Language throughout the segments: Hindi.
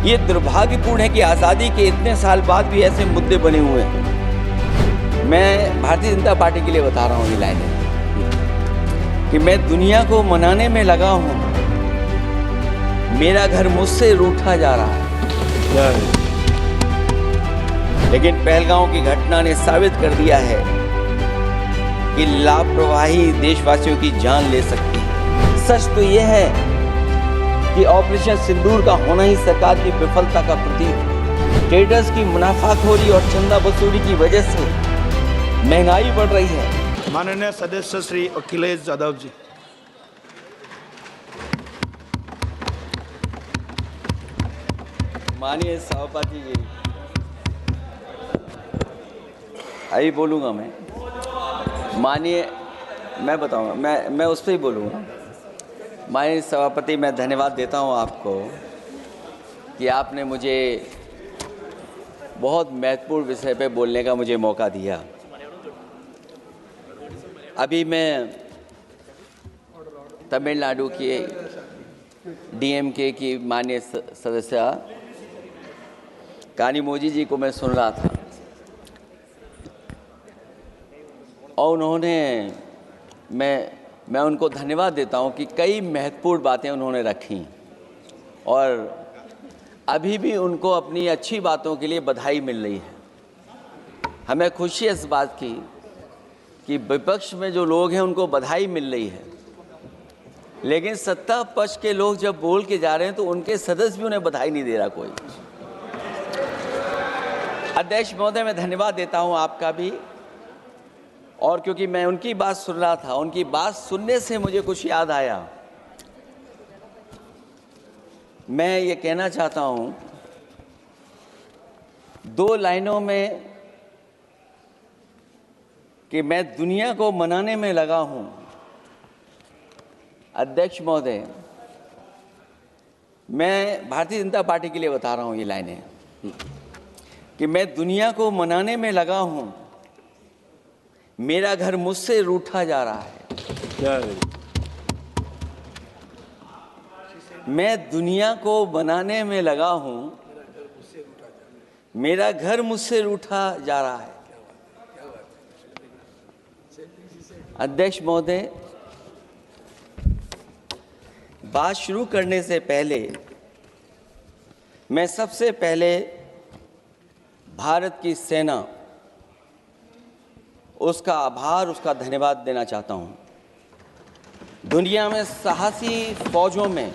ये दुर्भाग्यपूर्ण है कि आज़ादी के इतने साल बाद भी ऐसे मुद्दे बने हुए हैं। मैं भारतीय जनता पार्टी के लिए बता रहा हूँ ये लाइनें कि मैं दुनिया को मनाने में लगा हूँ, मेरा घर मुझसे रूठा जा रहा है। लेकिन पहलगांव की घटना ने साबित कर दिया है कि लापरवाही देशवासियों की जान ले सकती है। सच तो यह है कि ऑपरेशन सिंदूर का होना ही सरकार की विफलता का प्रतीक है। ट्रेडर्स की मुनाफाखोरी और चंदा वसूली की वजह से महंगाई बढ़ रही है। माननीय सदस्य श्री अखिलेश यादव जी। माननीय सभापति जी, अभी बोलूँगा माननीय, मैं बताऊँगा, मैं उस पर ही बोलूँगा। माननीय सभापति, मैं धन्यवाद देता हूँ आपको कि आपने मुझे बहुत महत्वपूर्ण विषय पे बोलने का मुझे मौका दिया। अभी मैं तमिलनाडु के डीएमके की माननीय सदस्य कानिमोझी जी को मैं सुन रहा था और उन्होंने मैं उनको धन्यवाद देता हूं कि कई महत्वपूर्ण बातें उन्होंने रखी और अभी भी उनको अपनी अच्छी बातों के लिए बधाई मिल रही है। हमें खुशी है इस बात की कि विपक्ष में जो लोग हैं उनको बधाई मिल रही है, लेकिन सत्ता पक्ष के लोग जब बोल के जा रहे हैं तो उनके सदस्य भी उन्हें बधाई नहीं दे रहा कोई। अध्यक्ष महोदय, मैं धन्यवाद देता हूं आपका भी, और क्योंकि मैं उनकी बात सुन रहा था, उनकी बात सुनने से मुझे कुछ याद आया। मैं ये कहना चाहता हूं 2 लाइनों में कि मैं दुनिया को मनाने में लगा हूं। अध्यक्ष महोदय, मैं भारतीय जनता पार्टी के लिए बता रहा हूं ये लाइनें कि मैं दुनिया को मनाने में लगा हूं, मेरा घर मुझसे रूठा जा रहा है। मैं दुनिया को बनाने में लगा हूं, मेरा घर मुझसे रूठा जा रहा है। अध्यक्ष महोदय, बात शुरू करने से पहले मैं सबसे पहले भारत की सेना, उसका आभार, उसका धन्यवाद देना चाहता हूं। दुनिया में साहसी फौजों में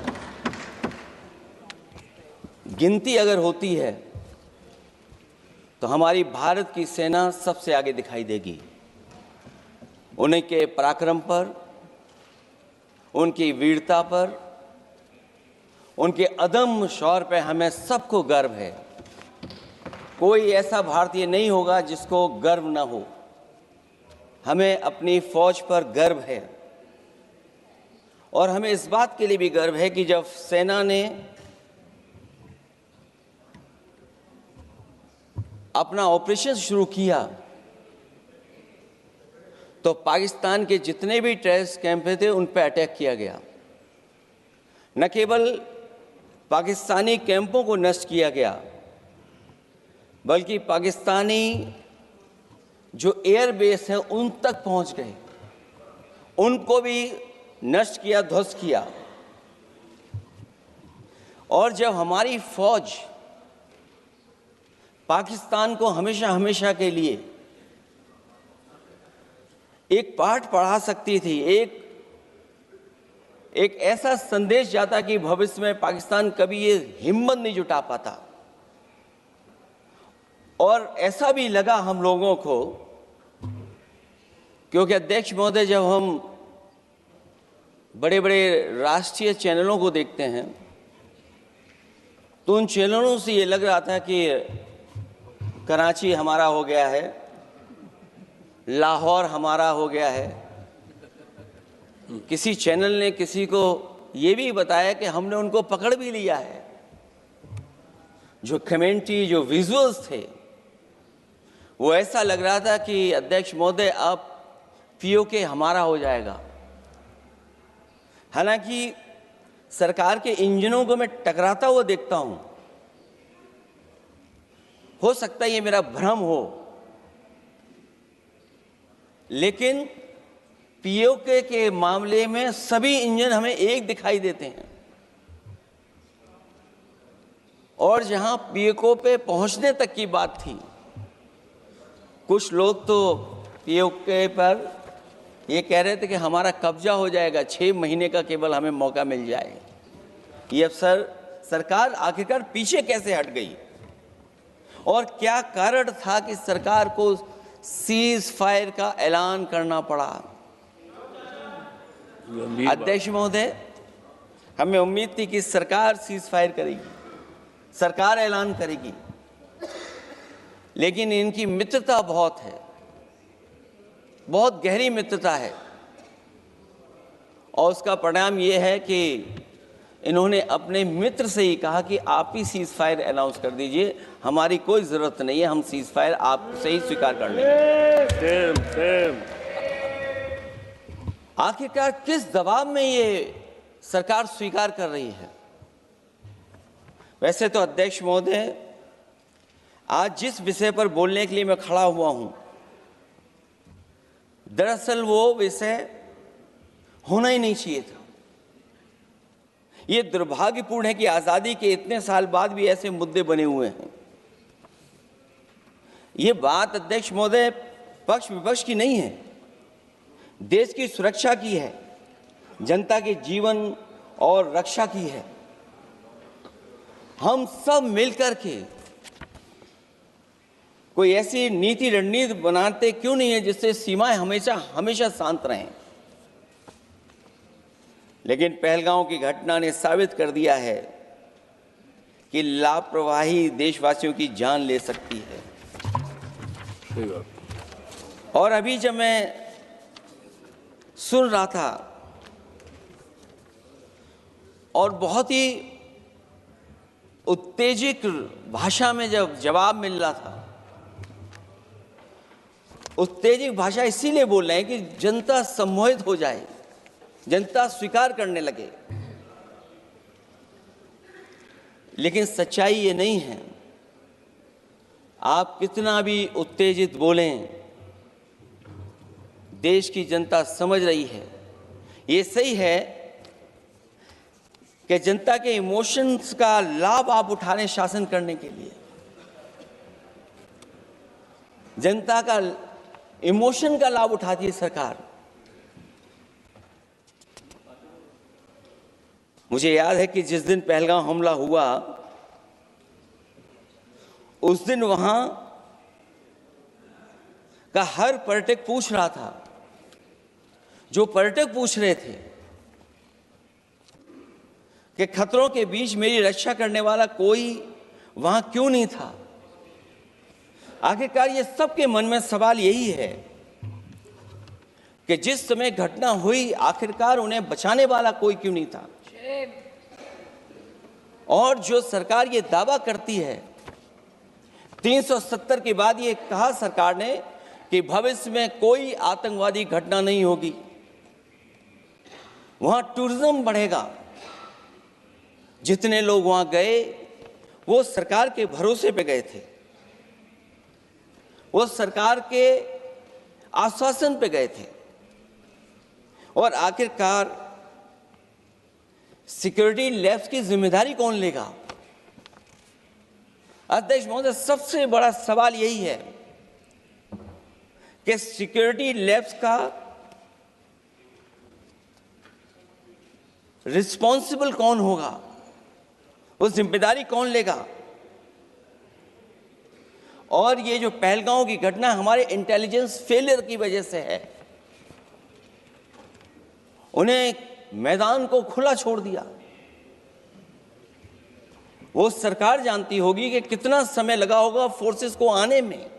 गिनती अगर होती है तो हमारी भारत की सेना सबसे आगे दिखाई देगी। उनके पराक्रम पर, उनकी वीरता पर, उनके अदम्य शौर्य पर हमें सबको गर्व है। कोई ऐसा भारतीय नहीं होगा जिसको गर्व ना हो। हमें अपनी फौज पर गर्व है और हमें इस बात के लिए भी गर्व है कि जब सेना ने अपना ऑपरेशन शुरू किया तो पाकिस्तान के जितने भी टेररिस्ट कैंप थे उन पर अटैक किया गया। न केवल पाकिस्तानी कैंपों को नष्ट किया गया, बल्कि पाकिस्तानी जो एयरबेस है उन तक पहुंच गए, उनको भी नष्ट किया, ध्वस्त किया। और जब हमारी फौज पाकिस्तान को हमेशा हमेशा के लिए एक पाठ पढ़ा सकती थी, एक ऐसा संदेश जाता कि भविष्य में पाकिस्तान कभी ये हिम्मत नहीं जुटा पाता, और ऐसा भी लगा हम लोगों को, क्योंकि अध्यक्ष महोदय, जब हम बड़े बड़े राष्ट्रीय चैनलों को देखते हैं तो उन चैनलों से ये लग रहा था कि कराची हमारा हो गया है, लाहौर हमारा हो गया है। किसी चैनल ने किसी को ये भी बताया कि हमने उनको पकड़ भी लिया है। जो कमेंट्री, जो विजुअल्स थे, वो ऐसा लग रहा था कि अध्यक्ष महोदय अब पीओके हमारा हो जाएगा। हालांकि सरकार के इंजनों को मैं टकराता हुआ देखता हूं, हो सकता है ये मेरा भ्रम हो, लेकिन पीओके के मामले में सभी इंजन हमें एक दिखाई देते हैं, और जहां पीओके पे पहुंचने तक की बात थी, कुछ लोग तो पीओके पर ये कह रहे थे कि हमारा कब्जा हो जाएगा, 6 महीने का केवल हमें मौका मिल जाए। ये अफसर सरकार आखिरकार पीछे कैसे हट गई, और क्या कारण था कि सरकार को सीज फायर का ऐलान करना पड़ा? अध्यक्ष महोदय, हमें उम्मीद थी कि सरकार सीज फायर करेगी, सरकार ऐलान करेगी, लेकिन इनकी मित्रता बहुत है, बहुत गहरी मित्रता है, और उसका परिणाम ये है कि इन्होंने अपने मित्र से ही कहा कि आप ही सीज फायर अनाउंस कर दीजिए, हमारी कोई ज़रूरत नहीं है, हम सीज फायर आपसे ही स्वीकार कर लेंगे। आखिरकार किस दबाव में ये सरकार स्वीकार कर रही है? वैसे तो अध्यक्ष महोदय, आज जिस विषय पर बोलने के लिए मैं खड़ा हुआ हूं, दरअसल वो विषय होना ही नहीं चाहिए था। ये दुर्भाग्यपूर्ण है कि आज़ादी के इतने साल बाद भी ऐसे मुद्दे बने हुए हैं। ये बात अध्यक्ष महोदय पक्ष विपक्ष की नहीं है, देश की सुरक्षा की है, जनता के जीवन और रक्षा की है। हम सब मिलकर के कोई ऐसी नीति रणनीति बनाते क्यों नहीं है जिससे सीमाएं हमेशा हमेशा शांत रहें? लेकिन पहलगांव की घटना ने साबित कर दिया है कि लापरवाही देशवासियों की जान ले सकती है। और अभी जब मैं सुन रहा था और बहुत ही उत्तेजित भाषा में जब जवाब मिल रहा था, उत्तेजित भाषा इसीलिए बोल रहे हैं कि जनता सम्मोहित हो जाए, जनता स्वीकार करने लगे, लेकिन सच्चाई ये नहीं है। आप कितना भी उत्तेजित बोलें, देश की जनता समझ रही है। ये सही है कि जनता के इमोशंस का लाभ आप उठा रहे हैं शासन करने के लिए। जनता का इमोशन का लाभ उठाती है सरकार। मुझे याद है कि जिस दिन पहलगाम हमला हुआ, उस दिन वहां का हर पर्यटक पूछ रहा था, जो पर्यटक पूछ रहे थे कि खतरों के बीच मेरी रक्षा करने वाला कोई वहां क्यों नहीं था। आखिरकार ये सबके मन में सवाल यही है कि जिस समय घटना हुई, आखिरकार उन्हें बचाने वाला कोई क्यों नहीं था। और जो सरकार ये दावा करती है, 370 के बाद ये कहा सरकार ने कि भविष्य में कोई आतंकवादी घटना नहीं होगी, वहां टूरिज्म बढ़ेगा। जितने लोग वहां गए वो सरकार के भरोसे पे गए थे, वो सरकार के आश्वासन पे गए थे। और आखिरकार सिक्योरिटी लैब्स की जिम्मेदारी कौन लेगा? अध्यक्ष महोदय, सबसे बड़ा सवाल यही है कि सिक्योरिटी लैब्स का रिस्पॉन्सिबल कौन होगा, वो जिम्मेदारी कौन लेगा? और ये जो पहलगांव की घटना हमारे इंटेलिजेंस फेलियर की वजह से है। उन्हें मैदान को खुला छोड़ दिया। वो सरकार जानती होगी कि कितना समय लगा होगा फोर्सेस को आने में।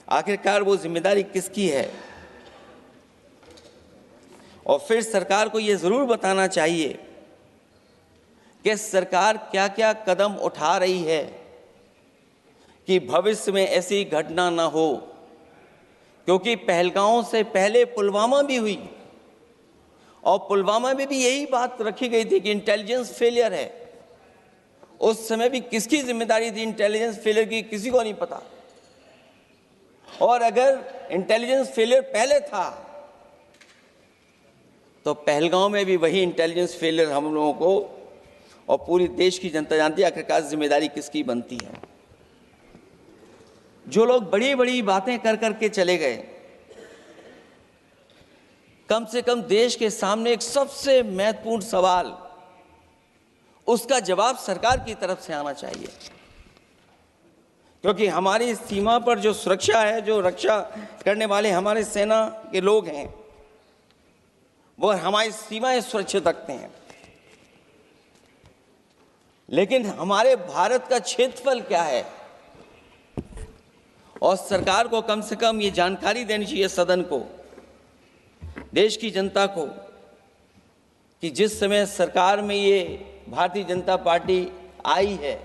आखिरकार वो जिम्मेदारी किसकी है? और फिर सरकार को ये जरूर बताना चाहिए कि सरकार क्या क्या कदम उठा रही है कि भविष्य में ऐसी घटना ना हो। क्योंकि पहलगांव से पहले पुलवामा भी हुई, और पुलवामा में भी यही बात रखी गई थी कि इंटेलिजेंस फेलियर है। उस समय भी किसकी जिम्मेदारी थी इंटेलिजेंस फेलियर की, किसी को नहीं पता। और अगर इंटेलिजेंस फेलियर पहले था तो पहलगांव में भी वही इंटेलिजेंस फेलियर हम लोगों को और पूरी देश की जनता जानती है आखिरकार जिम्मेदारी किसकी बनती है। जो लोग बड़ी बड़ी बातें कर करके चले गए, कम से कम देश के सामने एक सबसे महत्वपूर्ण सवाल, उसका जवाब सरकार की तरफ से आना चाहिए। क्योंकि हमारी सीमा पर जो सुरक्षा है, जो रक्षा करने वाले हमारे सेना के लोग हैं, वो हमारी सीमाएं सुरक्षित रखते हैं। लेकिन हमारे भारत का क्षेत्रफल क्या है, और सरकार को कम से कम ये जानकारी देनी चाहिए सदन को, देश की जनता को, कि जिस समय सरकार में ये भारतीय जनता पार्टी आई है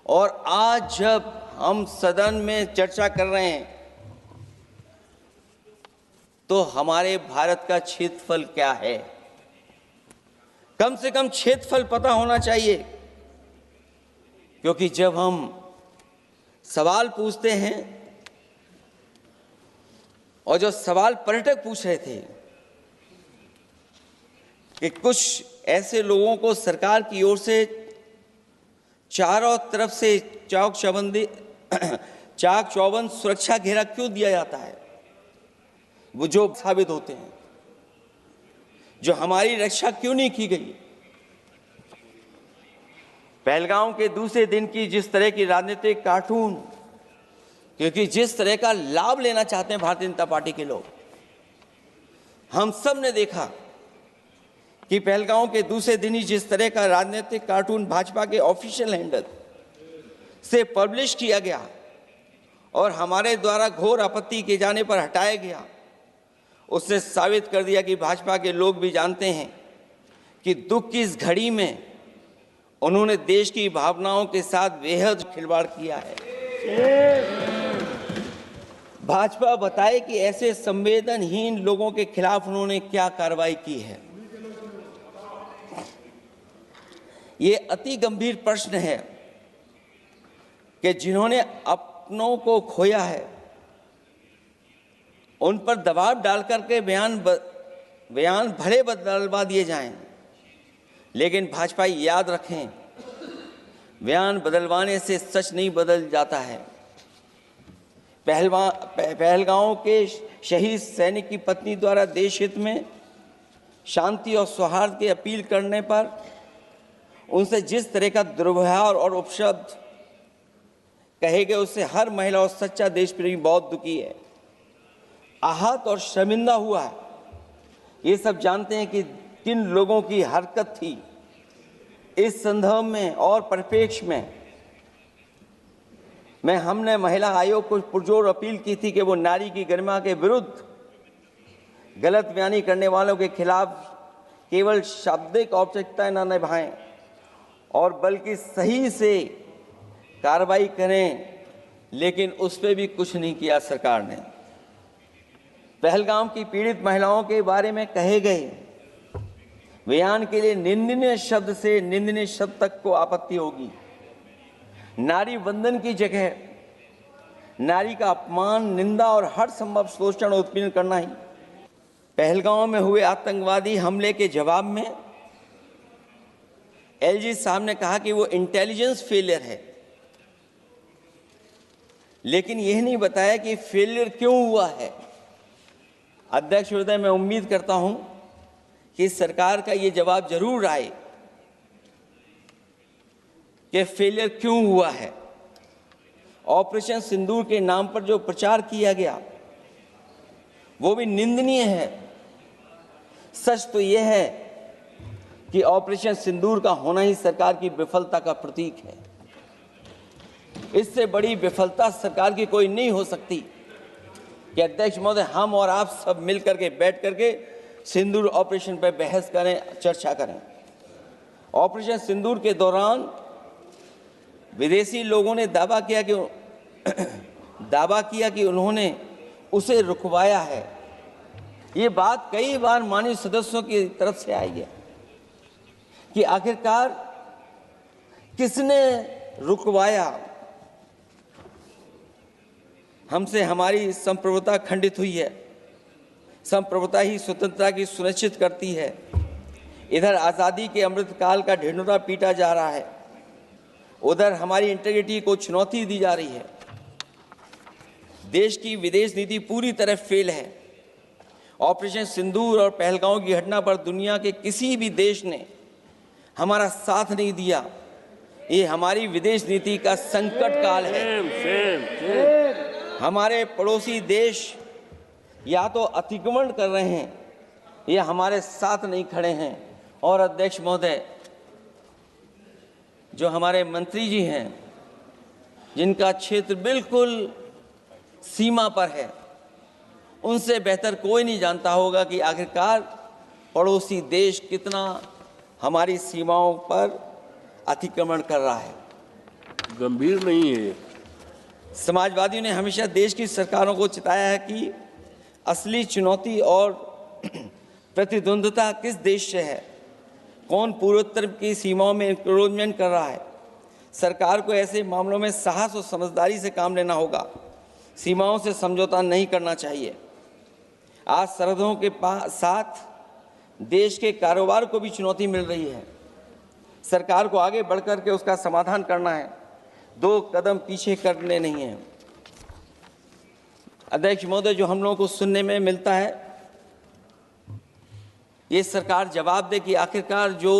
और आज जब हम सदन में चर्चा कर रहे हैं तो हमारे भारत का क्षेत्रफल क्या है, कम से कम क्षेत्रफल पता होना चाहिए। क्योंकि जब हम सवाल पूछते हैं, और जो सवाल पर्यटक पूछ रहे थे कि कुछ ऐसे लोगों को सरकार की ओर से चारों तरफ से चाक चौबंद सुरक्षा घेरा क्यों दिया जाता है, वो जो साबित होते हैं, जो हमारी रक्षा क्यों नहीं की गई। पहलगांव के दूसरे दिन की जिस तरह की राजनीतिक कार्टून, क्योंकि जिस तरह का लाभ लेना चाहते हैं भारतीय जनता पार्टी के लोग, हम सब ने देखा कि पहलगांव के दूसरे दिन ही जिस तरह का राजनीतिक कार्टून भाजपा के ऑफिशियल हैंडल से पब्लिश किया गया और हमारे द्वारा घोर आपत्ति किए जाने पर हटाया गया, उसने साबित कर दिया कि भाजपा के लोग भी जानते हैं कि दुख की इस घड़ी में उन्होंने देश की भावनाओं के साथ बेहद खिलवाड़ किया है। भाजपा बताए कि ऐसे संवेदनहीन लोगों के खिलाफ उन्होंने क्या कार्रवाई की है। ये अति गंभीर प्रश्न है कि जिन्होंने अपनों को खोया है उन पर दबाव डाल करके बयान भले बदलवा दिए जाएं, लेकिन भाजपा याद रखें, बयान बदलवाने से सच नहीं बदल जाता है। पहलगांव के शहीद सैनिक की पत्नी द्वारा देश हित में शांति और सौहार्द की अपील करने पर उनसे जिस तरह का दुर्व्यवहार और उपशब्द कहे गए, उससे हर महिला और सच्चा देश प्रेमी बहुत दुखी है, आहत और शर्मिंदा हुआ है। ये सब जानते हैं कि किन लोगों की हरकत थी। इस संदर्भ में और परिप्रेक्ष्य में हमने महिला आयोग को पुरजोर अपील की थी कि वो नारी की गरिमा के विरुद्ध गलत बयानी करने वालों के खिलाफ केवल शाब्दिक औपचारिकताएं न निभाएं और बल्कि सही से कार्रवाई करें, लेकिन उस पर भी कुछ नहीं किया सरकार ने। पहलगाम की पीड़ित महिलाओं के बारे में कहे गए बयान के लिए निंदनीय शब्द से निंदनीय शब्द तक को आपत्ति होगी। नारी वंदन की जगह नारी का अपमान, निंदा और हर संभव शोषण और उत्पीड़न करना ही। पहलगाम में हुए आतंकवादी हमले के जवाब में एलजी साहब ने कहा कि वो इंटेलिजेंस फेलियर है, लेकिन यह नहीं बताया कि फेलियर क्यों हुआ है। अध्यक्ष महोदय, मैं उम्मीद करता हूं कि सरकार का ये जवाब जरूर आए कि फेलियर क्यों हुआ है। ऑपरेशन सिंदूर के नाम पर जो प्रचार किया गया वो भी निंदनीय है। सच तो यह है कि ऑपरेशन सिंदूर का होना ही सरकार की विफलता का प्रतीक है। इससे बड़ी विफलता सरकार की कोई नहीं हो सकती कि अध्यक्ष महोदय हम और आप सब मिल करके बैठ करके सिंदूर ऑपरेशन पर बहस करें, चर्चा करें। ऑपरेशन सिंदूर के दौरान विदेशी लोगों ने दावा किया कि उन्होंने उसे रुकवाया है। ये बात कई बार माननीय सदस्यों की तरफ से आई है कि आखिरकार किसने रुकवाया? हमसे हमारी संप्रभुता खंडित हुई है। संप्रभुता ही स्वतंत्रता की सुनिश्चित करती है। इधर आज़ादी के अमृत काल का ढिंढोरा पीटा जा रहा है, उधर हमारी इंटीग्रिटी को चुनौती दी जा रही है। देश की विदेश नीति पूरी तरह फेल है। ऑपरेशन सिंदूर और पहलगांव की घटना पर दुनिया के किसी भी देश ने हमारा साथ नहीं दिया। ये हमारी विदेश नीति का संकट काल है। हमारे पड़ोसी देश या तो अतिक्रमण कर रहे हैं या हमारे साथ नहीं खड़े हैं। और अध्यक्ष महोदय, जो हमारे मंत्री जी हैं, जिनका क्षेत्र बिल्कुल सीमा पर है, उनसे बेहतर कोई नहीं जानता होगा कि आखिरकार पड़ोसी देश कितना हमारी सीमाओं पर अतिक्रमण कर रहा है। गंभीर नहीं है। समाजवादियों ने हमेशा देश की सरकारों को चिताया है कि असली चुनौती और प्रतिद्वंद्विता किस देश से है, कौन पूर्वोत्तर की सीमाओं में इंक्रोचमेंट कर रहा है। सरकार को ऐसे मामलों में साहस और समझदारी से काम लेना होगा। सीमाओं से समझौता नहीं करना चाहिए। आज सरहदों के साथ देश के कारोबार को भी चुनौती मिल रही है। सरकार को आगे बढ़कर के उसका समाधान करना है, 2 कदम पीछे करने नहीं है। अध्यक्ष महोदय, जो हम लोगों को सुनने में मिलता है, ये सरकार जवाब दे कि आखिरकार जो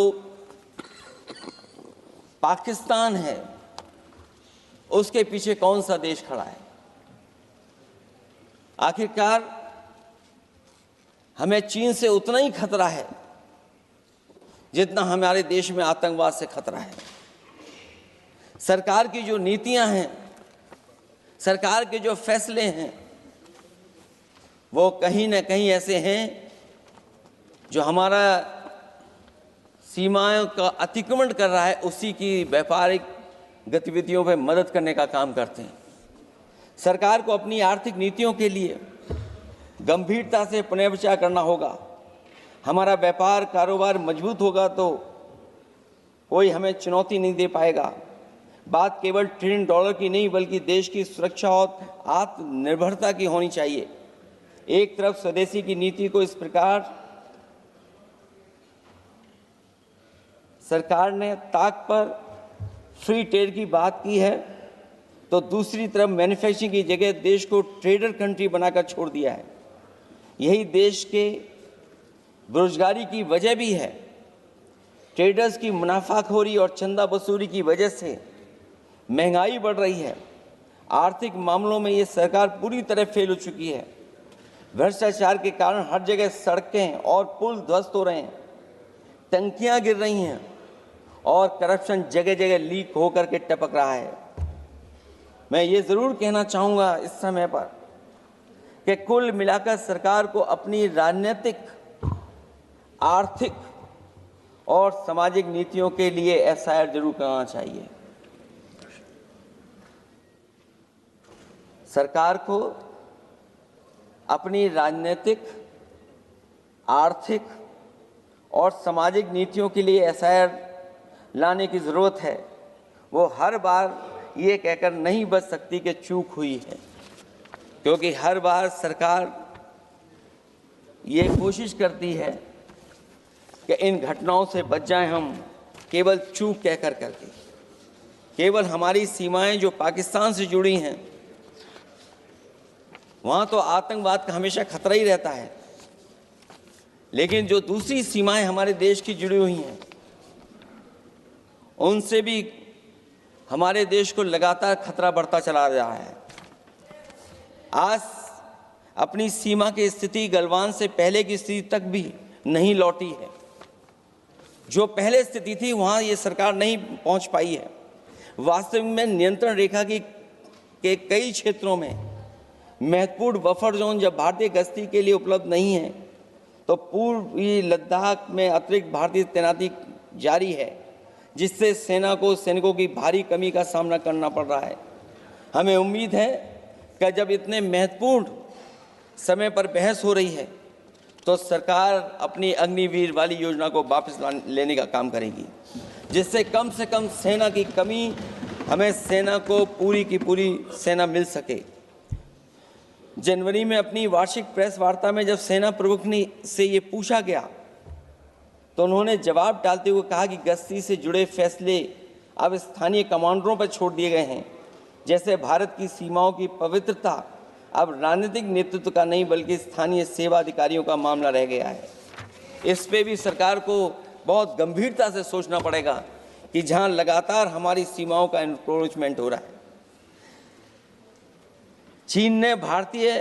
पाकिस्तान है उसके पीछे कौन सा देश खड़ा है। आखिरकार हमें चीन से उतना ही खतरा है जितना हमारे देश में आतंकवाद से खतरा है। सरकार की जो नीतियां हैं, सरकार के जो फैसले हैं, वो कहीं न कहीं ऐसे हैं जो हमारा सीमाओं का अतिक्रमण कर रहा है, उसी की व्यापारिक गतिविधियों में मदद करने का काम करते हैं। सरकार को अपनी आर्थिक नीतियों के लिए गंभीरता से पुनर्विचार करना होगा। हमारा व्यापार कारोबार मजबूत होगा तो कोई हमें चुनौती नहीं दे पाएगा। बात केवल $1 ट्रिलियन की नहीं, बल्कि देश की सुरक्षा और आत्मनिर्भरता की होनी चाहिए। एक तरफ स्वदेशी की नीति को इस प्रकार सरकार ने ताक पर फ्री ट्रेड की बात की है, तो दूसरी तरफ मैन्युफैक्चरिंग की जगह देश को ट्रेडर कंट्री बनाकर छोड़ दिया है। यही देश के बेरोजगारी की वजह भी है। ट्रेडर्स की मुनाफाखोरी और चंदा वसूली की वजह से महंगाई बढ़ रही है। आर्थिक मामलों में ये सरकार पूरी तरह फेल हो चुकी है। भ्रष्टाचार के कारण हर जगह सड़कें और पुल ध्वस्त हो रहे हैं, टंकियां गिर रही हैं और करप्शन जगह जगह लीक होकर के टपक रहा है। मैं ये ज़रूर कहना चाहूँगा इस समय पर कि कुल मिलाकर सरकार को अपनी राजनीतिक, आर्थिक और सामाजिक नीतियों के लिए एफआईआर जरूर करना चाहिए। सरकार को अपनी राजनीतिक, आर्थिक और सामाजिक नीतियों के लिए एफआईआर लाने की ज़रूरत है। वो हर बार ये कहकर नहीं बच सकती कि चूक हुई है, क्योंकि हर बार सरकार ये कोशिश करती है कि इन घटनाओं से बच जाएं हम, केवल चूक कहकर करके। केवल हमारी सीमाएं जो पाकिस्तान से जुड़ी हैं, वहाँ तो आतंकवाद का हमेशा खतरा ही रहता है, लेकिन जो दूसरी सीमाएं हमारे देश की जुड़ी हुई हैं, उनसे भी हमारे देश को लगातार खतरा बढ़ता चला जा रहा है। आज अपनी सीमा की स्थिति गलवान से पहले की स्थिति तक भी नहीं लौटी है। जो पहले स्थिति थी वहाँ ये सरकार नहीं पहुँच पाई है। वास्तविक में नियंत्रण रेखा के कई क्षेत्रों में महत्वपूर्ण बफर जोन जब भारतीय गश्ती के लिए उपलब्ध नहीं है, तो पूर्वी लद्दाख में अतिरिक्त भारतीय तैनाती जारी है, जिससे सेना को सैनिकों की भारी कमी का सामना करना पड़ रहा है। हमें उम्मीद है कि जब इतने महत्वपूर्ण समय पर बहस हो रही है, तो सरकार अपनी अग्निवीर वाली योजना को वापस लेने का काम करेगी। जिससे कम से कम सेना की कमी, हमें सेना को पूरी की पूरी सेना मिल सके। जनवरी में अपनी वार्षिक प्रेस वार्ता में जब सेना प्रमुख ने से ये पूछा गया तो उन्होंने जवाब डालते हुए कहा कि गश्ती से जुड़े फैसले अब स्थानीय कमांडरों पर छोड़ दिए गए हैं। जैसे भारत की सीमाओं की पवित्रता अब राजनीतिक नेतृत्व का नहीं बल्कि स्थानीय सेवा अधिकारियों का मामला रह गया है। इस पे भी सरकार को बहुत गंभीरता से सोचना पड़ेगा कि जहां लगातार हमारी सीमाओं का एनक्रोचमेंट हो रहा है। चीन ने भारतीय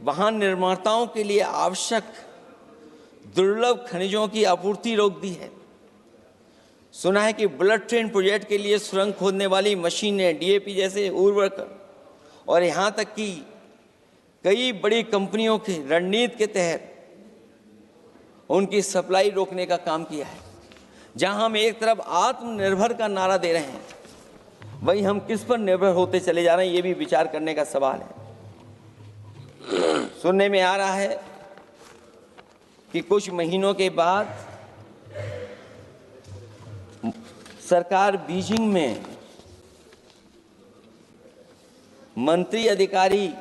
वाहन निर्माताओं के लिए आवश्यक दुर्लभ खनिजों की आपूर्ति रोक दी है। सुना है कि बुलेट ट्रेन प्रोजेक्ट के लिए सुरंग खोदने वाली मशीनें, डीएपी जैसे उर्वरक और यहाँ तक कि कई बड़ी कंपनियों की रणनीति के तहत उनकी सप्लाई रोकने का काम किया है। जहां हम एक तरफ आत्मनिर्भर का नारा दे रहे हैं, वहीं हम किस पर निर्भर होते चले जा रहे हैं, ये भी विचार करने का सवाल है। सुनने में आ रहा है कि कुछ महीनों के बाद सरकार बीजिंग में मंत्री अधिकारी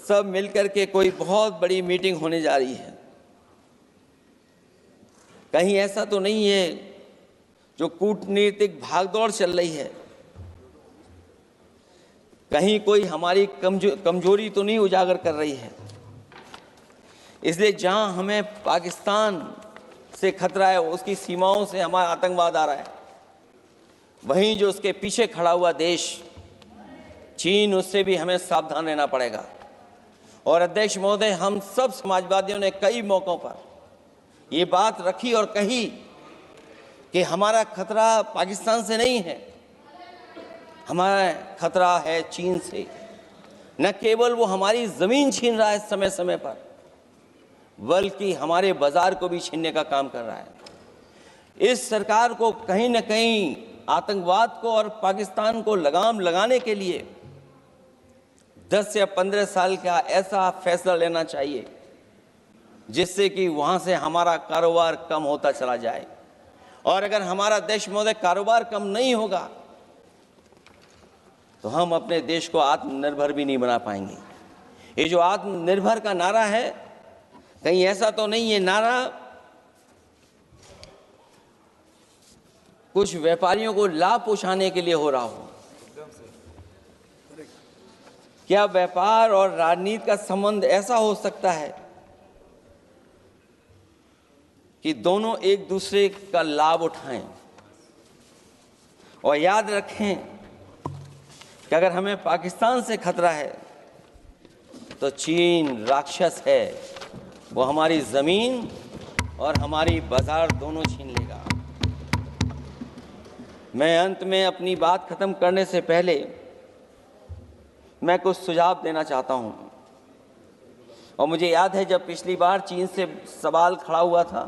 सब मिलकर के कोई बहुत बड़ी मीटिंग होने जा रही है। कहीं ऐसा तो नहीं है जो कूटनीतिक भागदौड़ चल रही है, कहीं कोई हमारी कमजोरी तो नहीं उजागर कर रही है। इसलिए जहां हमें पाकिस्तान से खतरा है, उसकी सीमाओं से हमारा आतंकवाद आ रहा है, वहीं जो उसके पीछे खड़ा हुआ देश चीन, उससे भी हमें सावधान रहना पड़ेगा। और अध्यक्ष महोदय, हम सब समाजवादियों ने कई मौकों पर ये बात रखी और कही कि हमारा खतरा पाकिस्तान से नहीं है, हमारा खतरा है चीन से। न केवल वो हमारी ज़मीन छीन रहा है समय समय पर, बल्कि हमारे बाजार को भी छीनने का काम कर रहा है। इस सरकार को कहीं न कहीं आतंकवाद को और पाकिस्तान को लगाम लगाने के लिए 10 या 15 साल का ऐसा फैसला लेना चाहिए जिससे कि वहाँ से हमारा कारोबार कम होता चला जाए। और अगर हमारा देश महोदय कारोबार कम नहीं होगा तो हम अपने देश को आत्मनिर्भर भी नहीं बना पाएंगे। ये जो आत्मनिर्भर का नारा है, कहीं ऐसा तो नहीं है नारा कुछ व्यापारियों को लाभ पहुंचाने के लिए हो रहा हो? क्या व्यापार और राजनीति का संबंध ऐसा हो सकता है कि दोनों एक दूसरे का लाभ उठाएं? और याद रखें कि अगर हमें पाकिस्तान से खतरा है तो चीन राक्षस है, वो हमारी ज़मीन और हमारी बाजार दोनों छीन लेगा। मैं अंत में अपनी बात ख़त्म करने से पहले मैं कुछ सुझाव देना चाहता हूं। और मुझे याद है जब पिछली बार चीन से सवाल खड़ा हुआ था,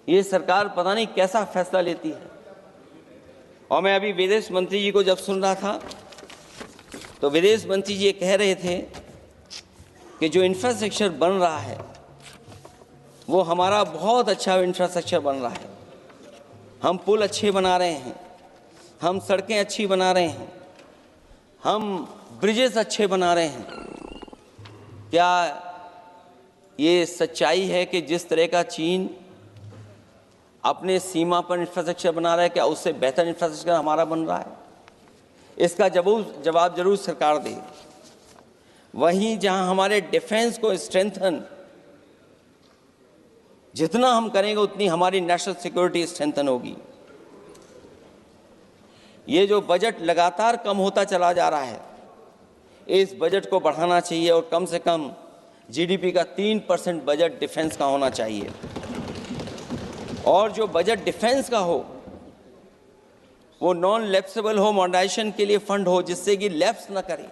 ये सरकार पता नहीं कैसा फैसला लेती है। और मैं अभी विदेश मंत्री जी को जब सुन रहा था तो विदेश मंत्री जी ये कह रहे थे कि जो इंफ्रास्ट्रक्चर बन रहा है वो हमारा बहुत अच्छा इंफ्रास्ट्रक्चर बन रहा है। हम पुल अच्छे बना रहे हैं, हम सड़कें अच्छी बना रहे हैं, हम ब्रिजेस अच्छे बना रहे हैं। क्या ये सच्चाई है कि जिस तरह का चीन अपने सीमा पर इंफ्रास्ट्रक्चर बना रहा है, क्या उससे बेहतर इंफ्रास्ट्रक्चर हमारा बन रहा है? इसका जवाब जरूर सरकार दे। वहीं जहां हमारे डिफेंस को स्ट्रेंथन जितना हम करेंगे उतनी हमारी नेशनल सिक्योरिटी स्ट्रेंथन होगी। ये जो बजट लगातार कम होता चला जा रहा है, इस बजट को बढ़ाना चाहिए और कम से कम जीडीपी का 3% बजट डिफेंस का होना चाहिए। और जो बजट डिफेंस का हो वो नॉन लैप्सेबल हो, मॉडर्नाइजेशन के लिए फंड हो जिससे कि लैप्स ना करे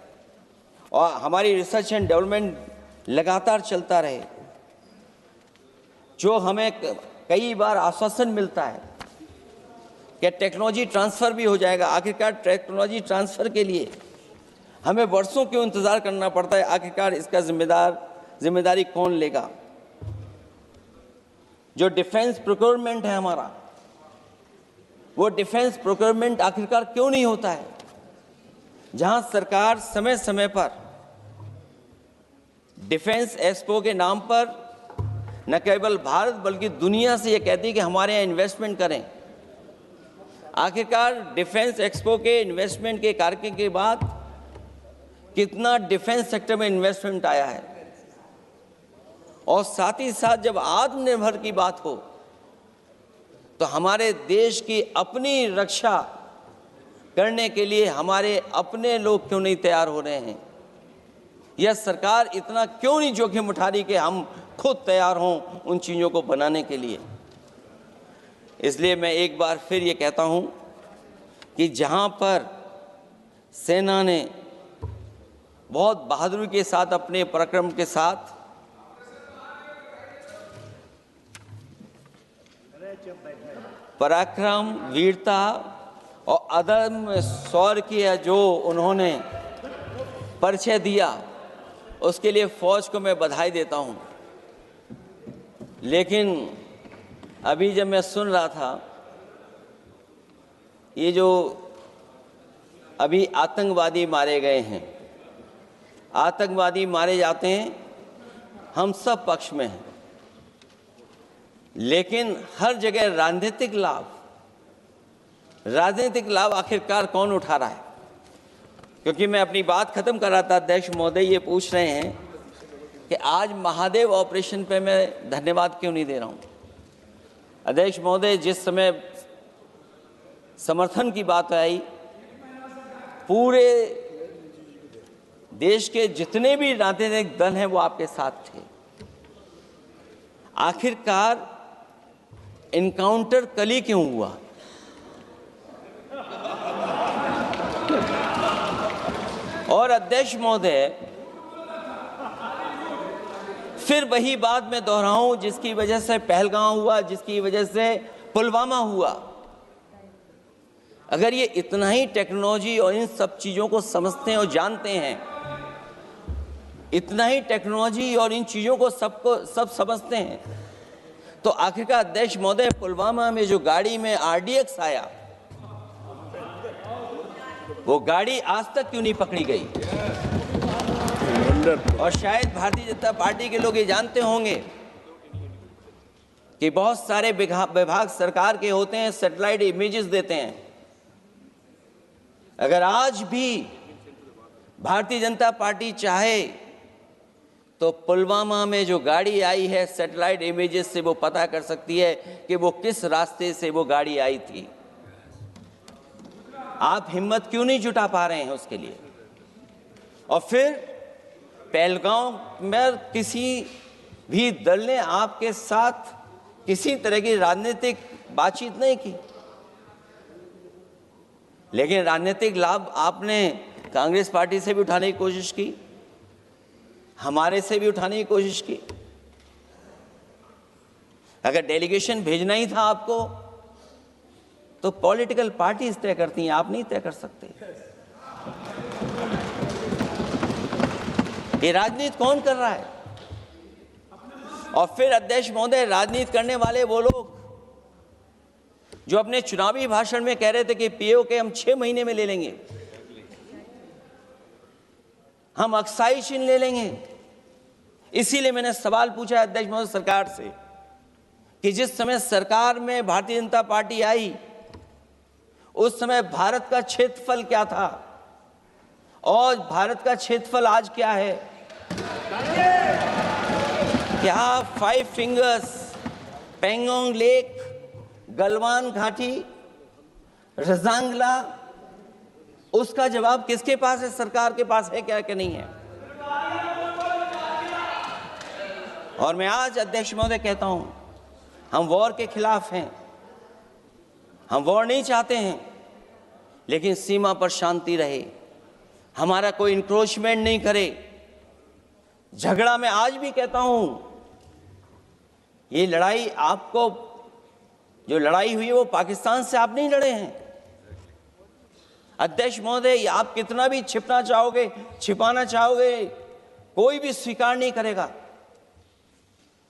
और हमारी रिसर्च एंड डेवलपमेंट लगातार चलता रहे। जो हमें कई बार आश्वासन मिलता है कि टेक्नोलॉजी ट्रांसफ़र भी हो जाएगा, आखिरकार टेक्नोलॉजी ट्रांसफ़र के लिए हमें वर्षों क्यों इंतज़ार करना पड़ता है? आखिरकार इसका जिम्मेदारी कौन लेगा? जो डिफेंस प्रोक्योरमेंट है हमारा, वो डिफेंस प्रोक्योरमेंट आखिरकार क्यों नहीं होता है, जहां सरकार समय समय पर डिफेंस एक्सपो के नाम पर न केवल भारत बल्कि दुनिया से ये कहती है कि हमारे यहाँ इन्वेस्टमेंट करें। आखिरकार डिफेंस एक्सपो के इन्वेस्टमेंट के कार्यक्रम के बाद कितना डिफेंस सेक्टर में इन्वेस्टमेंट आया है, और साथ ही साथ जब आत्मनिर्भर की बात हो तो हमारे देश की अपनी रक्षा करने के लिए हमारे अपने लोग क्यों नहीं तैयार हो रहे हैं? यह सरकार इतना क्यों नहीं जोखिम उठा रही कि हम खुद तैयार हों उन चीज़ों को बनाने के लिए? इसलिए मैं एक बार फिर ये कहता हूं कि जहां पर सेना ने बहुत बहादुरी के साथ अपने पराक्रम के साथ पराक्रम, वीरता और अदम्य शौर्य की जो उन्होंने परिचय दिया, उसके लिए फौज को मैं बधाई देता हूं। लेकिन अभी जब मैं सुन रहा था, ये जो अभी आतंकवादी मारे गए हैं, आतंकवादी मारे जाते हैं, हम सब पक्ष में हैं, लेकिन हर जगह राजनीतिक लाभ आखिरकार कौन उठा रहा है? क्योंकि मैं अपनी बात खत्म कर रहा था, अध्यक्ष महोदय ये पूछ रहे हैं कि आज महादेव ऑपरेशन पे मैं धन्यवाद क्यों नहीं दे रहा हूं। अध्यक्ष महोदय, जिस समय समर्थन की बात आई, पूरे देश के जितने भी राजनीतिक दल हैं वो आपके साथ थे। आखिरकार इनकाउंटर कल ही क्यों हुआ? और अध्यक्ष महोदय, फिर वही बात मैं दोहराऊं जिसकी वजह से पहलगांव हुआ, जिसकी वजह से पुलवामा हुआ। अगर ये इतना ही टेक्नोलॉजी और इन सब चीजों को समझते हैं और जानते हैं, इतना ही टेक्नोलॉजी और इन चीजों को सब समझते हैं, तो आखिरकार अध्यक्ष महोदय, पुलवामा में जो गाड़ी में RDX आया, वो गाड़ी आज तक क्यों नहीं पकड़ी गई? और शायद भारतीय जनता पार्टी के लोग ये जानते होंगे कि बहुत सारे विभाग सरकार के होते हैं, सैटेलाइट इमेजेस देते हैं। अगर आज भी भारतीय जनता पार्टी चाहे तो पुलवामा में जो गाड़ी आई है, सैटेलाइट इमेजेस से वो पता कर सकती है कि वो किस रास्ते से वो गाड़ी आई थी। आप हिम्मत क्यों नहीं जुटा पा रहे हैं उसके लिए? और फिर पहलगांव में किसी भी दल ने आपके साथ किसी तरह की राजनीतिक बातचीत नहीं की, लेकिन राजनीतिक लाभ आपने कांग्रेस पार्टी से भी उठाने की कोशिश की, हमारे से भी उठाने की कोशिश की। अगर डेलीगेशन भेजना ही था आपको तो पॉलिटिकल पार्टीज तय करती हैं, आप नहीं तय कर सकते। ये राजनीति कौन कर रहा है? और फिर अध्यक्ष महोदय, राजनीति करने वाले वो लोग जो अपने चुनावी भाषण में कह रहे थे कि POK हम 6 महीने में ले लेंगे, हम अक्साई चिन्ह ले लेंगे। इसीलिए मैंने सवाल पूछा अध्यक्ष महोदय सरकार से कि जिस समय सरकार में भारतीय जनता पार्टी आई, उस समय भारत का क्षेत्रफल क्या था और भारत का क्षेत्रफल आज क्या है? क्या 5 फिंगर्स, पेंगोंग लेक, गलवान घाटी, रजांगला, उसका जवाब किसके पास है? सरकार के पास है क्या कि नहीं है? और मैं आज अध्यक्ष महोदय कहता हूं, हम वॉर के खिलाफ हैं, हम वॉर नहीं चाहते हैं, लेकिन सीमा पर शांति रहे, हमारा कोई इंक्रोचमेंट नहीं करे। झगड़ा मैं आज भी कहता हूं, ये लड़ाई आपको, जो लड़ाई हुई है वो पाकिस्तान से आप नहीं लड़े हैं। अध्यक्ष महोदय, आप कितना भी छिपना चाहोगे, छिपाना चाहोगे, कोई भी स्वीकार नहीं करेगा।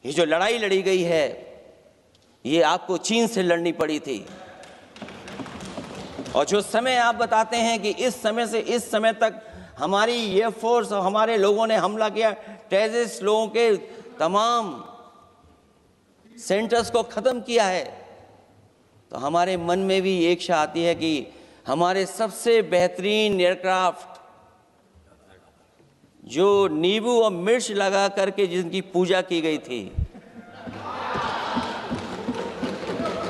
ये जो लड़ाई लड़ी गई है, ये आपको चीन से लड़नी पड़ी थी। और जो समय आप बताते हैं कि इस समय से इस समय तक हमारी एयरफोर्स और हमारे लोगों ने हमला किया, टेररिस्ट लोगों के तमाम सेंटर्स को ख़त्म किया है, तो हमारे मन में भी एक इच्छा आती है कि हमारे सबसे बेहतरीन एयरक्राफ्ट जो नींबू और मिर्च लगा करके जिनकी पूजा की गई थी,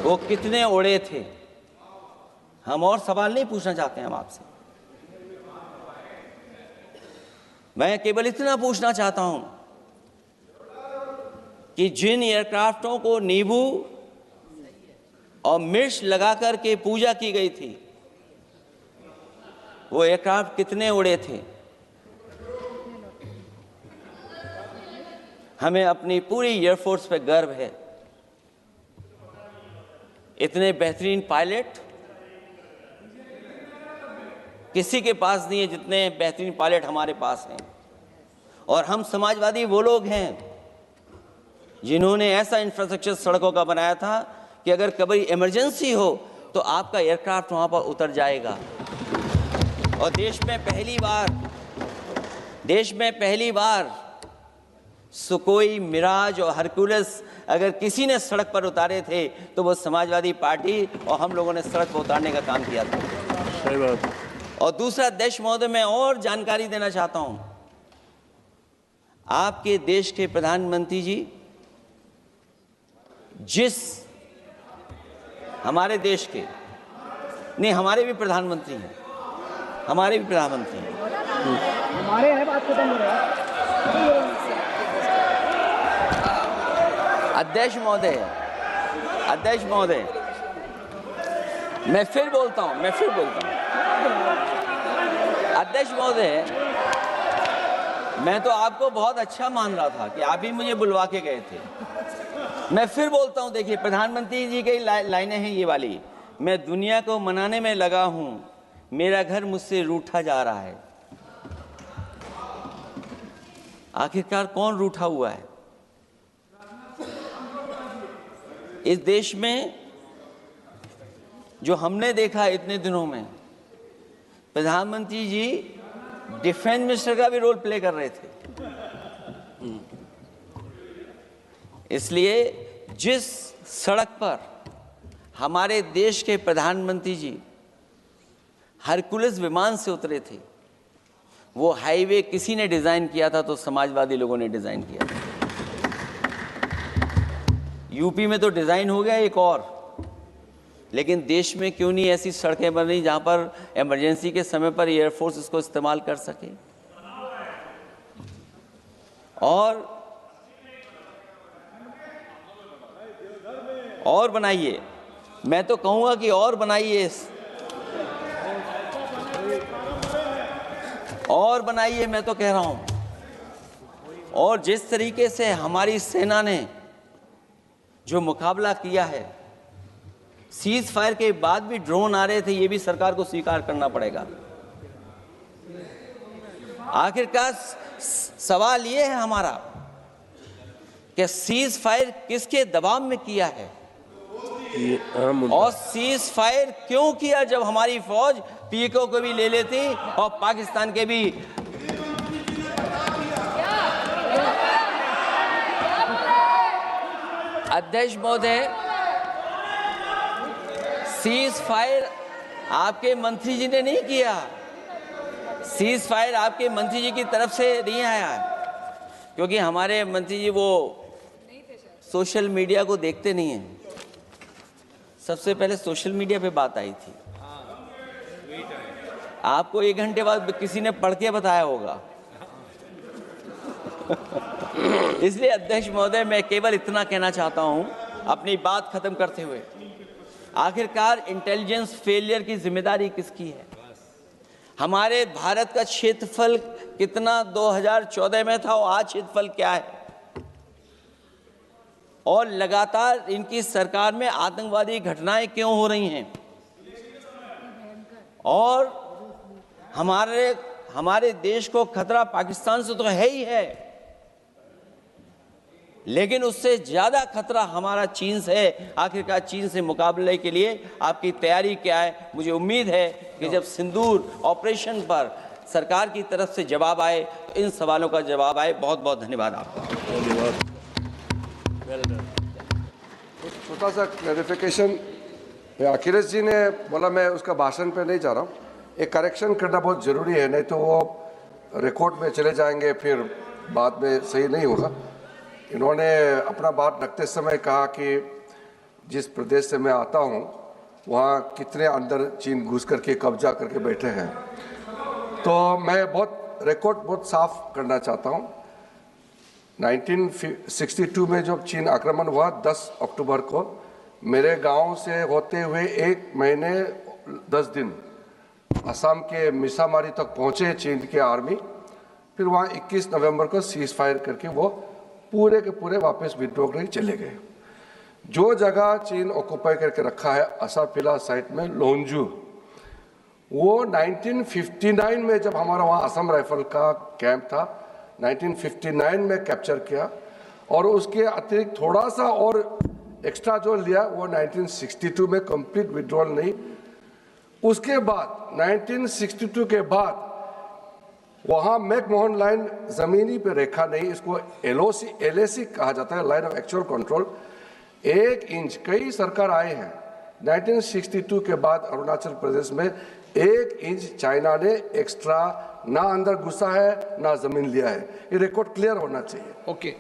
वो कितने उड़े थे। हम और सवाल नहीं पूछना चाहते हैं हम आपसे, मैं केवल इतना पूछना चाहता हूं कि जिन एयरक्राफ्टों को नींबू और मिर्च लगा करके पूजा की गई थी, वो एयरक्राफ्ट कितने उड़े थे। हमें अपनी पूरी एयरफोर्स पे गर्व है। इतने बेहतरीन पायलट किसी के पास नहीं है जितने बेहतरीन पायलट हमारे पास हैं। और हम समाजवादी वो लोग हैं जिन्होंने ऐसा इंफ्रास्ट्रक्चर सड़कों का बनाया था कि अगर कभी इमरजेंसी हो तो आपका एयरक्राफ्ट वहां पर उतर जाएगा। और देश में पहली बार सुकोई, मिराज और हरकुलस अगर किसी ने सड़क पर उतारे थे तो वो समाजवादी पार्टी और हम लोगों ने सड़क पर उतारने का काम किया था। सही बात। और दूसरा, अध्यक्ष महोदय, मैं और जानकारी देना चाहता हूं। आपके देश के प्रधानमंत्री जी हमारे देश के नहीं, हमारे भी प्रधानमंत्री हैं, हमारे हैं बात खत्म हो रहा है। अध्यक्ष महोदय, मैं फिर बोलता हूं। अध्यक्ष महोदय, मैं तो आपको बहुत अच्छा मान रहा था कि आप ही मुझे बुलवा के गए थे। मैं फिर बोलता हूं, देखिए प्रधानमंत्री जी की लाइनें हैं ये वाली, मैं दुनिया को मनाने में लगा हूं, मेरा घर मुझसे रूठा जा रहा है। आखिरकार कौन रूठा हुआ है इस देश में? जो हमने देखा इतने दिनों में, प्रधानमंत्री जी डिफेंस मिनिस्टर का भी रोल प्ले कर रहे थे। इसलिए जिस सड़क पर हमारे देश के प्रधानमंत्री जी हरकुलस विमान से उतरे थे, वो हाईवे किसी ने डिजाइन किया था? तो समाजवादी लोगों ने डिजाइन किया था। यूपी में तो डिजाइन हो गया एक और, लेकिन देश में क्यों नहीं ऐसी सड़कें बन रही जहां पर इमरजेंसी के समय पर एयरफोर्स इसको इस्तेमाल कर सके? और बनाइए, मैं तो कहूंगा कि और बनाइए, मैं तो कह रहा हूं। और जिस तरीके से हमारी सेना ने जो मुकाबला किया है, सीज फायर के बाद भी ड्रोन आ रहे थे, ये भी सरकार को स्वीकार करना पड़ेगा। आखिरकार सवाल ये है हमारा कि सीज फायर किसके दबाव में किया है, और सीज फायर क्यों किया जब हमारी फौज पीओके को भी ले लेती और पाकिस्तान के भी। अध्यक्ष महोदय, सीज फायर आपके मंत्री जी ने नहीं किया, सीज फायर आपके मंत्री जी की तरफ से नहीं आया, क्योंकि हमारे मंत्री जी वो सोशल मीडिया को देखते नहीं हैं। सबसे पहले सोशल मीडिया पे बात आई थी, आपको 1 घंटे बाद किसी ने पढ़ के बताया होगा। इसलिए अध्यक्ष महोदय, मैं केवल इतना कहना चाहता हूं अपनी बात खत्म करते हुए, आखिरकार इंटेलिजेंस फेलियर की जिम्मेदारी किसकी है? हमारे भारत का क्षेत्रफल कितना 2014 में था और आज क्षेत्रफल क्या है? और लगातार इनकी सरकार में आतंकवादी घटनाएं क्यों हो रही हैं? और हमारे देश को खतरा पाकिस्तान से तो है ही है, लेकिन उससे ज़्यादा खतरा हमारा चीन से है। आखिरकार चीन से मुकाबले के लिए आपकी तैयारी क्या है? मुझे उम्मीद है कि जब सिंदूर ऑपरेशन पर सरकार की तरफ से जवाब आए तो इन सवालों का जवाब आए। बहुत बहुत धन्यवाद आपका। धन्यवाद। छोटा सा क्लैरिफिकेशन, अखिलेश जी ने बोला, मैं उसका भाषण पे नहीं जा रहा हूँ। एक करेक्शन करना बहुत ज़रूरी है, नहीं तो वो रिकॉर्ड में चले जाएंगे, फिर बाद में सही नहीं होगा। इन्होंने अपना बात रखते समय कहा कि जिस प्रदेश से मैं आता हूँ वहाँ कितने अंदर चीन घुस करके कब्जा करके बैठे हैं। तो मैं रिकॉर्ड बहुत साफ करना चाहता हूँ। 1962 में जब चीन आक्रमण हुआ 10 अक्टूबर को, मेरे गांव से होते हुए 1 महीने 10 दिन असम के मिसामारी तक पहुंचे चीन के आर्मी। फिर वहाँ 21 नवंबर को सीज फायर करके वो पूरे के पूरे वापस विड्रॉ करके चले गए। जो जगह चीन ऑक्यूपाई करके रखा है असाफिला साइट में लोंजू, वो 1959 में जब हमारा वहाँ असम राइफल का कैंप था 1959 में कैप्चर किया, और उसके अतिरिक्त थोड़ा सा और एक्स्ट्रा जो लिया वो 1962 में कंप्लीट विड्रॉल नहीं। उसके बाद 1962 के बाद वहाँ मैकमोहन लाइन ज़मीनी पे रेखा नहीं, इसको LAC कहा जाता है, line of actual control. 1 inch, कई सरकार आए हैं 1962 के बाद अरुणाचल प्रदेश में 1 इंच चाइना ने एक्स्ट्रा ना अंदर घुसा है ना जमीन लिया है। ये रिकॉर्ड क्लियर होना चाहिए। ओके।